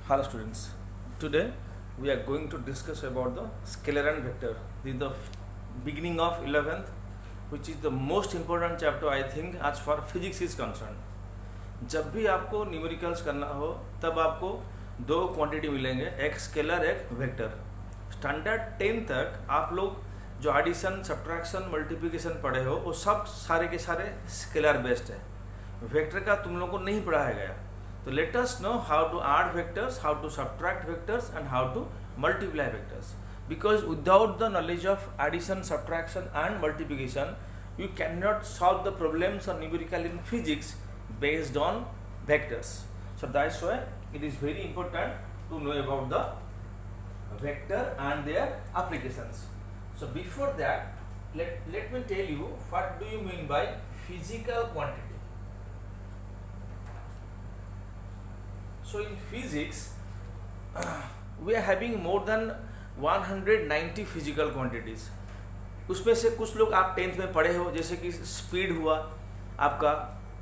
Hello students, today we are going to discuss about the scalar and vector. This is the beginning of 11th, which is the most important chapter I think as far physics is concerned. जब भी आपको numericals करना हो तब आपको दो quantity मिलेंगे, एक स्केलर एक वेक्टर. स्टैंडर्ड 10 तक आप लोग जो एडिशन सब्ट्रैक्शन मल्टीप्लिकेशन पढ़े हो वो सब सारे के सारे स्केलर बेस्ड है. वेक्टर का तुम लोग को नहीं पढ़ाया गया. So let us know how to add vectors, how to subtract vectors and how to multiply vectors. Because without the knowledge of addition, subtraction and multiplication, you cannot solve the problems or numerical in physics based on vectors. So that's why it is very important to know about the vector and their applications. So before that, let me tell you what do you mean by physical quantity. So in physics, we are having more than 190 physical quantities. उसमें से कुछ लोग आप 10th में पढ़े हो, जैसे कि स्पीड हुआ, आपका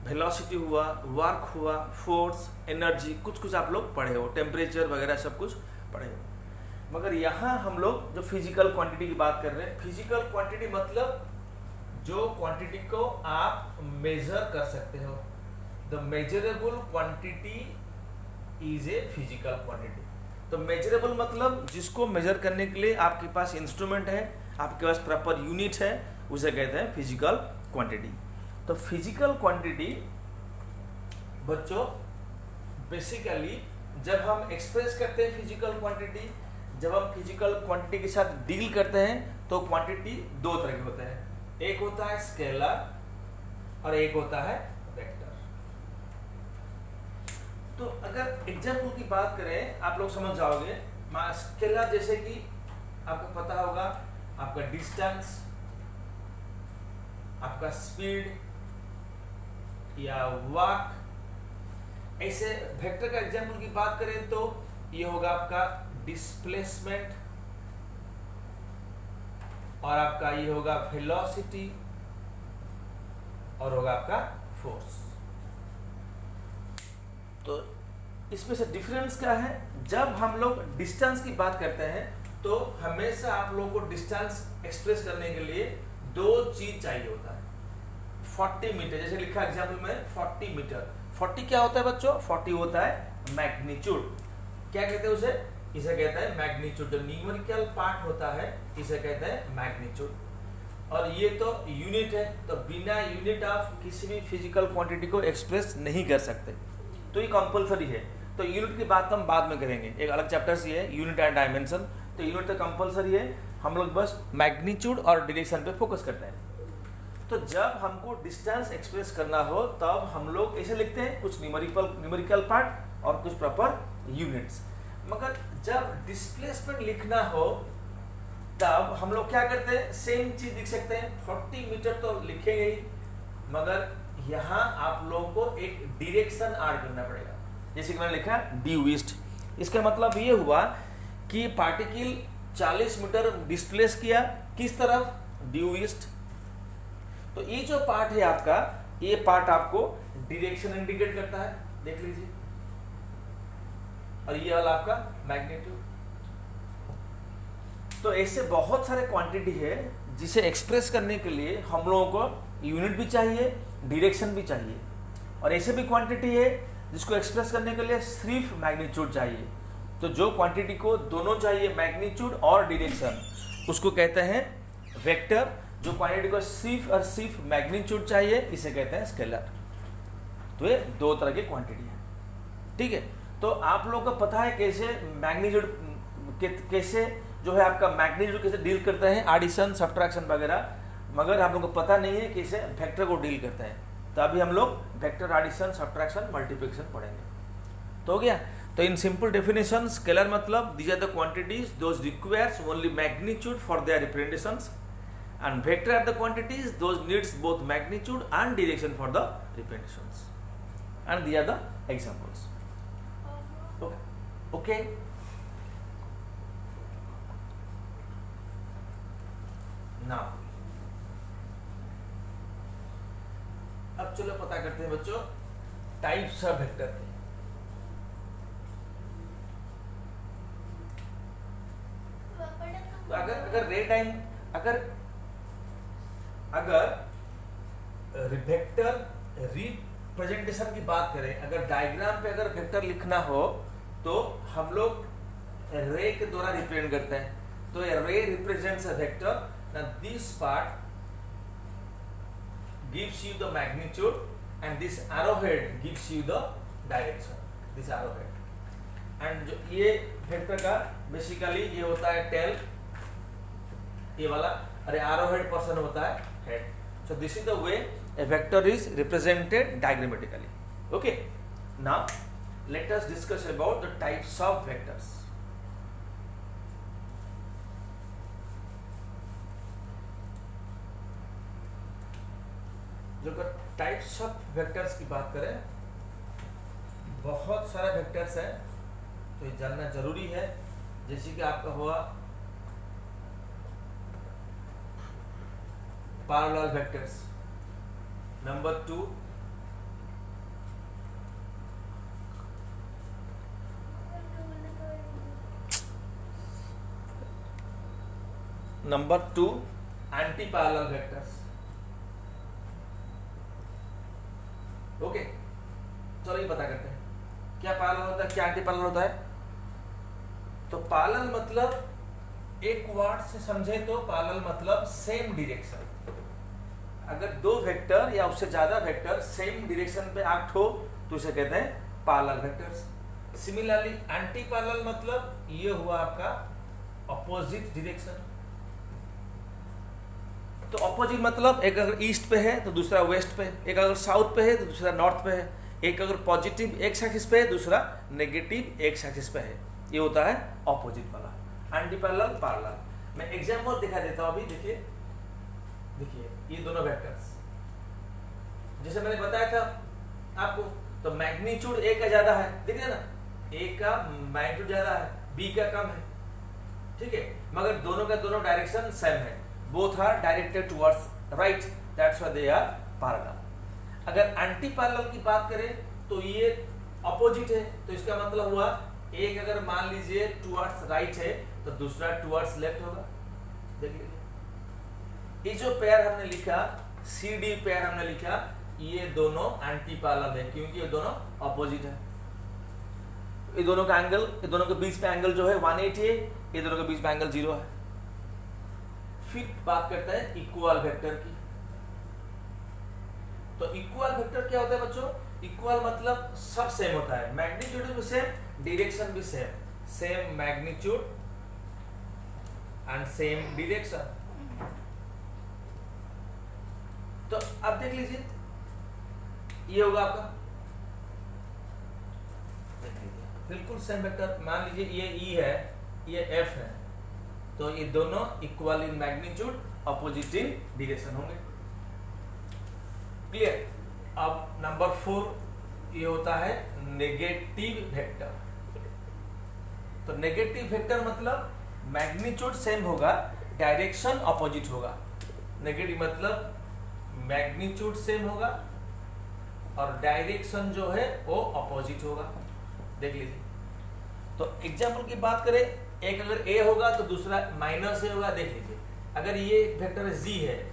वेलोसिटी हुआ, वर्क हुआ, फोर्स, एनर्जी, कुछ आप लोग पढ़े हो, टेम्परेचर वगैरह सब कुछ पढ़े हो. मगर यहाँ हम लोग जो फिजिकल क्वांटिटी की बात कर रहे हैं, फिजिकल क्वांटिटी मतलब जो क्वांटिटी को आप मेजर कर सकते हो. The measurable quantity is a physical quantity. तो मेजरेबल मतलब जिसको मेजर करने के लिए आपके पास इंस्ट्रूमेंट है, आपके पास प्रॉपर यूनिट है, उसे कहते हैं फिजिकल क्वांटिटी. तो फिजिकल क्वांटिटी बच्चों बेसिकली जब हम एक्सप्रेस करते हैं फिजिकल क्वांटिटी, जब हम फिजिकल क्वांटिटी के साथ डील करते हैं तो क्वांटिटी दो तरह के होते हैं. एक होता है स्केलर और एक होता है वेक्टर. तो अगर एग्जाम्पल की बात करें आप लोग समझ जाओगे. स्केलर जैसे कि आपको पता होगा आपका डिस्टेंस, आपका स्पीड या वॉक. ऐसे वेक्टर का एग्जाम्पल की बात करें तो ये होगा आपका डिस्प्लेसमेंट और आपका ये होगा वेलोसिटी और होगा आपका फोर्स. तो इसमें से डिफरेंस क्या है? जब हम लोग डिस्टेंस की बात करते हैं तो हमेशा आप लोगों को डिस्टेंस एक्सप्रेस करने के लिए दो चीज चाहिए होता है. 40 मीटर जैसे लिखा एग्जाम्पल में 40 मीटर. 40 क्या होता है बच्चों? 40 होता है मैग्नीट्यूड. क्या कहते हैं उसे? इसे कहते हैं मैग्नीट्यूड. जो न्यूमेरिकल पार्ट होता है इसे कहते हैं मैग्नीट्यूड. और ये तो यूनिट है, तो बिना यूनिट आप किसी भी फिजिकल क्वांटिटी को एक्सप्रेस नहीं कर सकते. तो ये कंपलसरी है. तो यूनिट की बात हम बाद में करेंगे, एक अलग चैप्टर से है यूनिट एंड डायमेंशन. तो यूनिट तो कंपलसरी है, हम लोग बस मैग्नीट्यूड और डायरेक्शन पे फोकस करते हैं. तो जब हमको डिस्टेंस एक्सप्रेस करना हो तब हम लोग ऐसे लिखते हैं, कुछ न्यूमेरिकल पार्ट और कुछ प्रॉपर यूनिट्स. मगर जब डिस्प्लेसमेंट लिखना हो तब हम लोग क्या करते हैं? सेम चीज लिख सकते हैं. 40 मीटर तो लिखेंगे ही, मगर यहाँ आप लोगों को एक डायरेक्शन ऐड करना पड़ेगा. जैसे कि मैंने लिखा ड्यू ईस्ट. इसका मतलब ये हुआ कि पार्टिकल 40 मीटर डिस्प्लेस किया किस तरफ? Due east. तो ये जो पार्ट है आपका, ये पार्ट आपको डायरेक्शन इंडिकेट करता है, देख लीजिए. और ये वाला आपका मैग्नीट्यूड. तो ऐसे बहुत सारे क्वांटिटी है जिसे एक्सप्रेस करने के लिए हम लोगों को यूनिट भी चाहिए, डायरेक्शन भी चाहिए. और ऐसे भी क्वांटिटी है जिसको एक्सप्रेस करने के लिए सिर्फ मैग्नीट्यूड चाहिए. तो जो क्वांटिटी को दोनों चाहिए, मैग्नीट्यूड और डायरेक्शन, उसको कहते हैं वेक्टर. जो क्वांटिटी को सिर्फ और सिर्फ मैग्नीट्यूड चाहिए इसे कहते हैं स्केलर. तो ये दो तरह की क्वांटिटी है. ठीक है. तो आप लोगों को पता है कैसे मैग्नीट्यूड कैसे जो है आपका मैग्नीट्यूड कैसे डील करते हैं, एडिशन सब्ट्रैक्शन वगैरह. मगर आप लोगों को पता नहीं है कैसे वेक्टर को डील करते हैं. तो अभी हम लोग वेक्टर एडिशन सब्ट्रैक्शन मल्टीप्लिकेशन पढ़ेंगे. तो हो गया. तो इन सिंपल डेफिनेशन स्केलर मतलब these are the quantities those requires only magnitude for their representations, and vector are the quantities those needs both magnitude and direction for the representations. And these are the examples. Okay. Now अब चलो पता करते हैं बच्चों types of vector के. अगर रे time अगर वेक्टर रिप्रेजेंटेशन की बात करें, अगर डायग्राम पे अगर वेक्टर लिखना हो तो हम लोग रे के द्वारा रिप्रेजेंट करते हैं। तो रे represents a vector, this part gives you the magnitude and this arrowhead gives you the direction, this arrowhead. And जो ये वेक्टर का बेसिकली ये होता है टेल, ये वाला, अरे एरोहेड पर्सन होता है head. So this is the way a vector is represented diagrammatically. Okay. Now let us discuss about the types of vectors. जो टाइप्स ऑफ वेक्टर्स की बात करें, बहुत सारे वेक्टर्स हैं, तो ये जानना जरूरी है। जैसे कि आपका हुआ parallel vectors, number 2 anti parallel vectors। Okay, चलो ये पता करते हैं क्या पैरेलल होता है, क्या एंटी पैरेलल होता है। तो पैरेलल मतलब एक वर्ड से समझे तो पैरेलल मतलब सेम डायरेक्शन। अगर दो वेक्टर या उससे ज्यादा वेक्टर सेम डायरेक्शन पे एक्ट हो तो उसे कहते हैं parallel vectors. Similarly anti parallel मतलब ये हुआ आपका अपोजिट डायरेक्शन। तो अपोजिट मतलब एक अगर ईस्ट पे है तो दूसरा वेस्ट पे, एक अगर साउथ पे है तो दूसरा नॉर्थ पे है, एक अगर पॉजिटिव एक्स एक्सिस पे है दूसरा नेगेटिव एक्स एक्सिस पे है, ये होता है अपोजिट वाला एंटी पैरेलल पैरेलल। मैं एग्जांपल दिखा देता हूं अभी। देखिए ये दोनों वेक्टर्स जैसे मैंने बताया था आपको, तो मैग्नीट्यूड ए का ज्यादा है, देखिए ना, ए का मैग्नीट्यूड ज्यादा है, बी का कम है, ठीक है, मगर दोनों का दोनों डायरेक्शन सेम है, both are directed towards right, that's why they are parallel. अगर एंटी पैरेलल की बात करें तो ये अपोजिट है, तो इसका मतलब हुआ एक अगर मान लीजिए टुवर्ड्स राइट है तो दूसरा टुवर्ड्स लेफ्ट होगा। देख लीजिए ये जो पेयर हमने लिखा, सी डी पेयर हमने लिखा, ये दोनों एंटी पैरेलल है क्योंकि ये दोनों अपोजिट है। ये दोनों का एंगल, ये दोनों के बीच में एंगल जो है 180 है, ये दोनों के बीच में एंगल 0 है। फिर बात करते हैं इक्वल वेक्टर की। तो इक्वल वेक्टर क्या होता है बच्चों? इक्वल मतलब सब सेम होता है, मैग्नीट्यूड भी सेम, डायरेक्शन भी same, same magnitude and same direction. तो अब देख लीजिए ये होगा आपका, बिल्कुल सेम वेक्टर। मान लीजिए ये ई है, ये एफ है, तो ये दोनों equal in magnitude, opposite in direction होंगे। क्लियर? अब नंबर 4 ये होता है नेगेटिव वेक्टर। तो नेगेटिव वेक्टर मतलब मैग्नीट्यूड सेम होगा, डायरेक्शन अपोजिट होगा। नेगेटिव मतलब मैग्नीट्यूड सेम होगा और डायरेक्शन जो है वो अपोजिट होगा। देख लीजिए, तो एग्जाम्पल की बात करें, एक अगर ए होगा तो दूसरा माइनस ए होगा। देख लीजिए, अगर ये एक वेक्टर जी है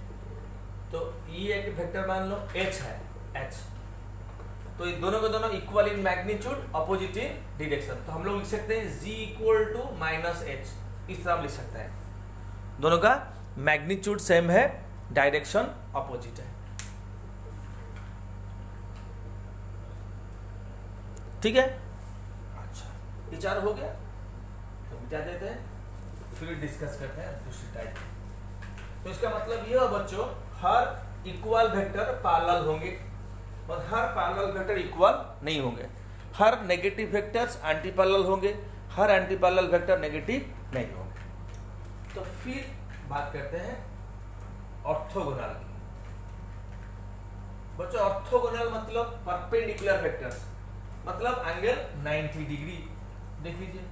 तो ये एक वेक्टर मान लो एच है, एच, तो ये दोनों के दोनों equal in magnitude, opposite in direction. तो हम लोग लिख सकते हैं जी इक्वल टू माइनस एच, इस तरह हम लिख सकते हैं। दोनों का मैग्नीट्यूड सेम है, डायरेक्शन अपोजिट है। ठीक है, अच्छा, विचार हो गया तो मिटा देते हैं, फिर डिस्कस करते हैं दूसरी टाइप। तो इसका मतलब ये है बच्चों, हर इक्वल वेक्टर पैरेलल होंगे और हर पैरेलल वेक्टर इक्वल नहीं होंगे। हर नेगेटिव वेक्टर्स एंटी पैरेलल होंगे, हर एंटी पैरेलल वेक्टर नेगेटिव नहीं होंगे। तो फिर बात करते हैं ऑर्थोगोनल की। बच्चों ऑर्थोगोनल मतलब परपेंडिकुलर वेक्टर्स, मतलब एंगल 90 डिग्री। देख लीजिए,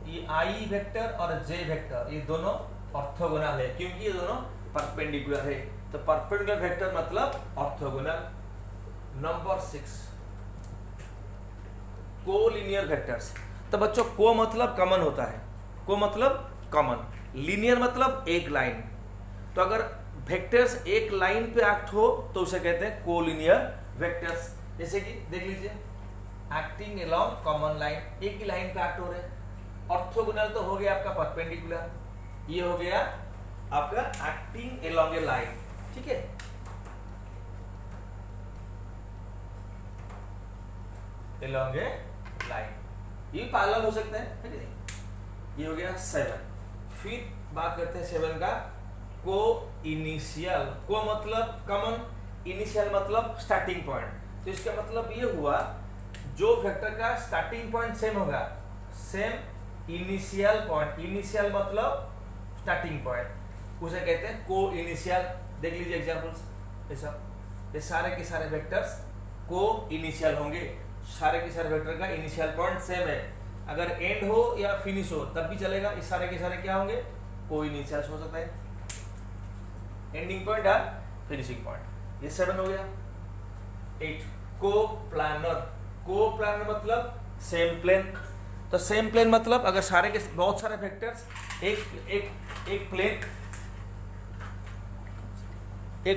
ये आई वेक्टर और जे वेक्टर ये दोनों ऑर्थोगोनल है क्योंकि ये दोनों परपेंडिकुलर है। तो परपेंडिकुलर वेक्टर मतलब ऑर्थोगोनल। Number 6 collinear vectors. तो बच्चों को मतलब कॉमन होता है, को मतलब कॉमन, लीनियर मतलब एक लाइन। तो अगर वेक्टर्स एक लाइन पे एक्ट हो तो उसे कहते हैं कोलिनियर वेक्टर्स। जैसे कि देख लीजिए, एक्टिंग अलोंग कॉमन लाइन, एक ही लाइन पे एक्ट हो रहे हैं। ऑर्थोगोनल तो हो गया आपका परपेंडिकुलर, ये हो गया आपका एक्टिंग अलोंग ए लाइन, ठीक है। अलोंग ए लाइन, ये पैरेलल हो सकते हैं, ठीक है। ये हो गया 7। फिर बात करते हैं 7 का को इनिशियल। को मतलब कॉमन, इनिशियल मतलब स्टार्टिंग पॉइंट। तो इसका मतलब ये हुआ जो वेक्टर का स्टार्टिंग पॉइंट सेम होगा, सेम इनिशियल पॉइंट। इनिशियल मतलब स्टार्टिंग पॉइंट, उसे कहते हैं को इनिशियल। देख लीजिए एग्जांपल्स, ये सारे के सारे वेक्टर्स को इनिशियल होंगे। सारे के सारे वेक्टर का इनिशियल पॉइंट सेम है, अगर एंड हो या फिनिश हो तब भी चलेगा। इस सारे के सारे क्या होंगे, को इनिशियल हो सकता है, एंडिंग पॉइंट या फिनिशिंग पॉइंट। ये 7 हो गया। 8 को प्लानर। को प्लानर मतलब सेम प्लेन। तो सेम प्लेन मतलब अगर सारे के बहुत सारे वेक्टर्स एक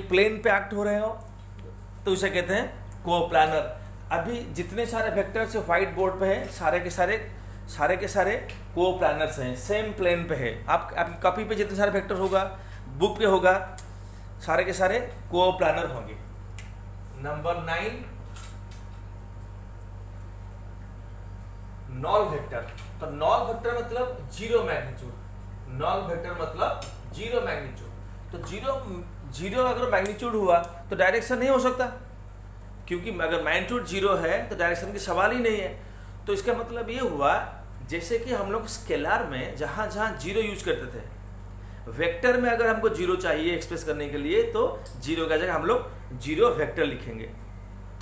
प्लेन पे एक्ट हो रहे हो तो उसे कहते हैं को प्लानर। अभी जितने सारे वेक्टर्स व्हाइट बोर्ड पे हैं सारे के सारे को प्लानर्स हैं, सेम प्लेन पे है। आपकी कॉपी पे जितने सारे वेक्टर होगा, बुक पे होगा, सारे के सारे को प्लानर होंगे। Number 9 knoll vector. तो नॉल वेक्टर मतलब जीरो मैग्नीट्यूड। नॉल वेक्टर मतलब जीरो मैग्नीट्यूड। तो जीरो अगर मैग्नीट्यूड हुआ तो डायरेक्शन नहीं हो सकता, क्योंकि अगर मैग्नीट्यूड जीरो है तो डायरेक्शन की सवाल ही नहीं है। तो इसका मतलब ये हुआ जैसे कि हम लोग स्केलर में जहां जहां जीरो यूज करते थे, वेक्टर में अगर हमको जीरो चाहिए एक्सप्रेस करने के लिए तो जीरो का जगह हम लोग जीरो वेक्टर लिखेंगे,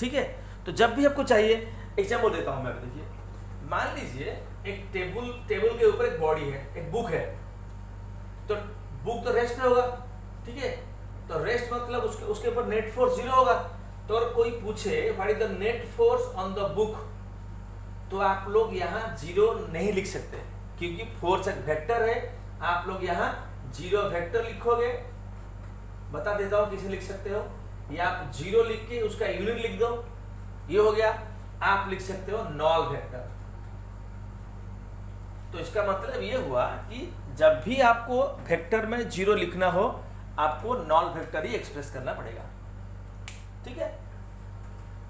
ठीक है। तो जब भी आपको चाहिए, एग्जाम्पल देता हूं मैं। देखिए, मान लीजिए एक टेबल के ऊपर एक बॉडी है, एक बुक है। तो बुक तो रेस्ट में होगा, ठीक है। तो रेस्ट मतलब उसके ऊपर नेट फोर्स जीरो होगा। तो अगर कोई पूछे what is the net force on the book, तो आप लोग यहाँ जीरो नहीं लिख सकते, क्योंकि फोर्स एक वेक्टर है। आप लोग यहाँ जीरो वेक्टर लिखोगे। बता देता हूं किसे लिख सकते हो, या आप जीरो लिख के उसका यूनिट लिख दो, ये हो गया। आप लिख सकते हो नॉल वेक्टर। तो इसका मतलब ये हुआ कि जब भी आपको वेक्टर में जीरो लिखना हो, आपको नॉल वेक्टर ही एक्सप्रेस करना पड़ेगा, ठीक है।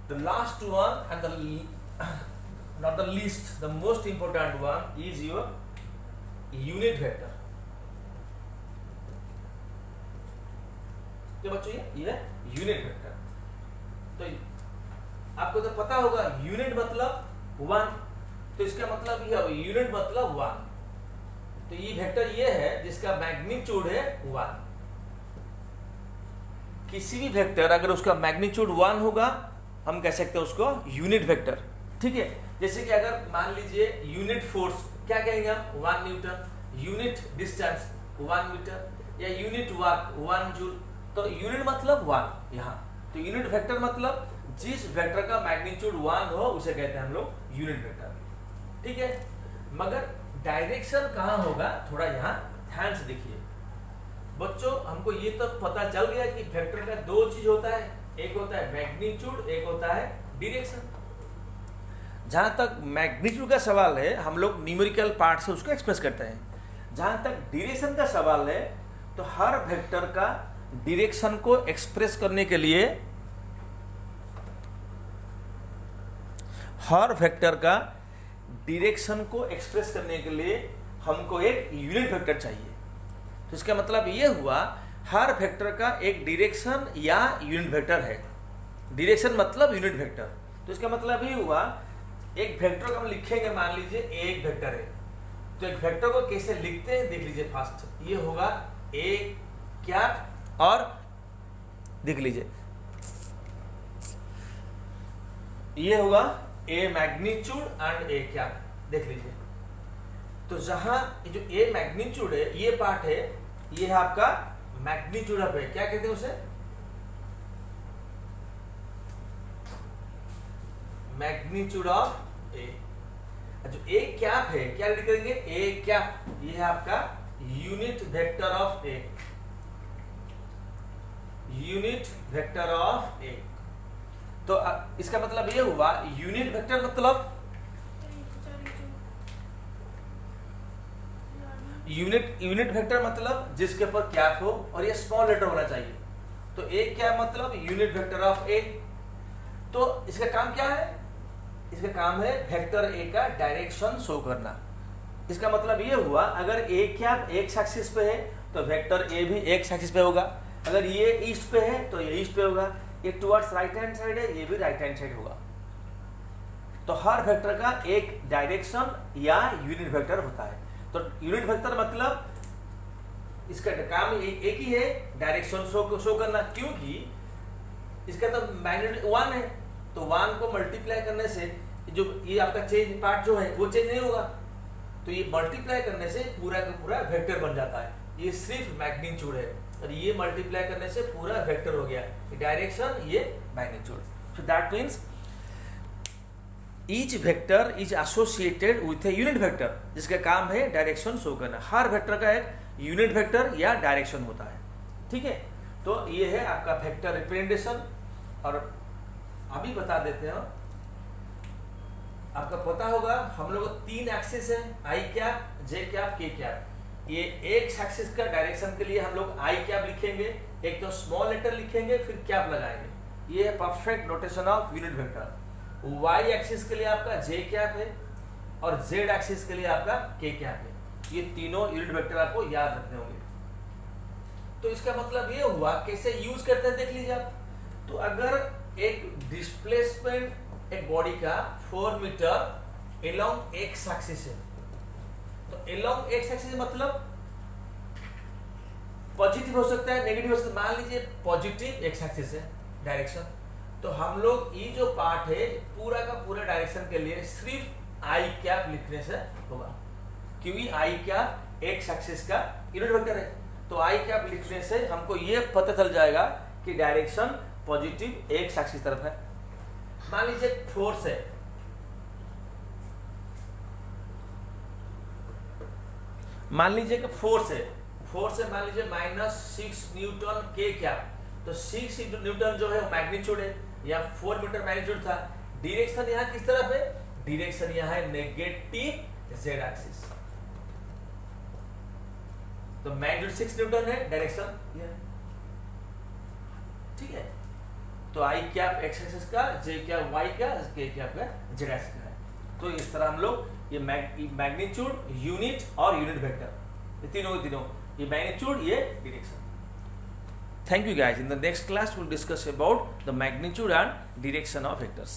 The last one and not the least, the most important one is your unit vector। क्या बच्चों, ये है यूनिट वेक्टर। तो आपको तो पता होगा यूनिट मतलब 1, तो इसका मतलब ये यूनिट मतलब 1। तो ये वेक्टर ये है जिसका मैग्नीट्यूड है 1। किसी भी वेक्टर अगर उसका मैग्नीट्यूड 1 होगा, हम कह सकते हैं उसको यूनिट वेक्टर, ठीक है। जैसे कि अगर मान लीजिए यूनिट फोर्स, क्या कहेंगे हम, 1 न्यूटन। यूनिट डिस्टेंस 1 मीटर, या यूनिट वर्क 1 जूल। तो यूनिट मतलब 1 यहाँ। तो यूनिट वेक्टर मतलब जिस वेक्टर का मैग्नीट्यूड 1 हो उसे कहते हैं हम लोग यूनिट वेक्टर, ठीक है। मगर डायरेक्शन कहाँ होगा, थोड़ा यहाँ ध्यान से देखिए बच्चों। हमको ये तो पता चल गया कि वेक्टर का 2 चीज होता है, एक होता है मैग्नीट्यूड, एक होता है डायरेक्शन। जहां तक मैग्नीट्यूड का सवाल है, हम लोग न्यूमेरिकल पार्ट से उसको एक्सप्रेस करते हैं। जहां तक डायरेक्शन का सवाल है, तो हर वेक्टर का डायरेक्शन को एक्सप्रेस करने के लिए, हर वेक्टर का डायरेक्शन को एक्सप्रेस करने के लिए हमको एक यूनिट वेक्टर चाहिए। तो इसका मतलब ये हुआ हर वेक्टर का एक डायरेक्शन या यूनिट वेक्टर है। डायरेक्शन मतलब यूनिट वेक्टर। तो इसका मतलब ये हुआ एक वेक्टर को हम लिखेंगे, मान लीजिए एक वेक्टर है। तो एक वेक्टर को कैसे लिखते हैं देख लीजिए। फर्स्ट ये होगा ए कैप, और देख लीजिए ये होगा ए मैग्नीट्यूड एंड ए कैप, देख लीजिए। तो जहां जो ए मैग्नीट्यूड है, ये पार्ट है, ये है आपका मैग्नीट्यूड ऑफ ए। क्या कहते हैं उसे, मैग्नीट्यूड ऑफ ए। जो ए कैप है क्या रेडी करेंगे, ए कैप, ये है आपका unit vector of A, unit vector of A. तो इसका मतलब ये हुआ यूनिट वेक्टर मतलब यूनिट वेक्टर मतलब जिसके ऊपर कैप हो और ये स्मॉल लेटर होना चाहिए। तो ए क्या मतलब यूनिट वेक्टर ऑफ ए। तो इसका काम क्या है, इसका काम है वेक्टर ए का डायरेक्शन शो करना। इसका मतलब ये हुआ अगर ए कैप एक्स एक्सिस पे है तो वेक्टर ए भी एक्स एक्सिस पे होगा, अगर ये ईस्ट पे है तो ये ईस्ट पे होगा, ये टुवर्ड्स राइट हैंड साइड है ये भी राइट हैंड साइड होगा। तो हर वेक्टर का एक डायरेक्शन या यूनिट वेक्टर होता है। तो यूनिट वेक्टर मतलब इसका काम एक ही है, डायरेक्शन शो करना, क्योंकि इसका तो मैग्नीट्यूड 1 है, तो 1 को मल्टीप्लाई करने से जो ये आपका चेंज पार्ट जो है वो चेंज नहीं होगा, तो ये मल्टीप्लाई करने से पूरा का पूरा वेक्टर बन जाता है। ये सिर्फ मैग्नीट्यूड है और ये मल्टीप्लाई करने से पूरा वेक्टर हो गया, ये डायरेक्शन ये magnitude. So that means each vector is associated with A unit vector, जिसका काम है डायरेक्शन शो करना। हर वेक्टर का एक यूनिट वेक्टर या डायरेक्शन होता है, ठीक है। तो ये है आपका वेक्टर रिप्रेजेंटेशन। और अभी बता देते हैं, आपका पता होगा हम लोग 3 एक्सिस है, आई कैप, जे कैप, के कैप। ये एक्स एक्सिस का डायरेक्शन के लिए हम लोग आई कैप लिखेंगे, एक तो स्मॉल लेटर लिखेंगे फिर कैप लगाएंगे, ये है perfect notation of unit vector. Y axis के लिए आपका जे कैप है और जेड एक्सिस के लिए आपका के कैप है। ये तीनों यूनिट वेक्टर आपको याद रखने होंगे। तो इसका मतलब ये हुआ कैसे यूज करते हैं देख लीजिए आप। तो अगर एक डिस्प्लेसमेंट एक बॉडी का 4 मीटर एलोंग एक्स एक्सिस है, तो एलोंग एक्स एक्सिस मतलब पॉजिटिव हो सकता है, नेगेटिव हो सकता है। मान लीजिए पॉजिटिव एक्स एक्सिस है डायरेक्शन, तो हम लोग ये जो पार्ट है पूरा का पूरा डायरेक्शन के लिए सिर्फ आई कैप लिखने से होगा, क्योंकि आई कैप एक्स एक्सिस का यूनिट वेक्टर है। तो आई कैप लिखने से हमको ये पता चल जाएगा कि डायरेक्शन पॉजिटिव एक्स एक्सिस तरफ है। मान लीजिए फोर्स है, मान लीजिए कि फोर्स है, मान लीजिए -6 न्यूटन के कैप। तो 6 न्यूटन जो है वो मैग्नीट्यूड है, या 4 मीटर मैग्नीट्यूड था। डायरेक्शन यहाँ किस तरफ है, डायरेक्शन यहाँ है नेगेटिव जेड एक्सिस। तो मैग्नीट्यूड 6 न्यूटन है, डायरेक्शन यह, ठीक है। तो आई कैप एक्स एक्सिस का, जे कैप वाई का, के कैप का जेड एक्सिस का है। तो इस तरह हम लोग ये मैग्नीट्यूड, यूनिट और यूनिट वेक्टर, ये तीनों ये मैग्नीट्यूड, ये direction. Thank you guys. In the next class we'll discuss about the magnitude and direction of vectors.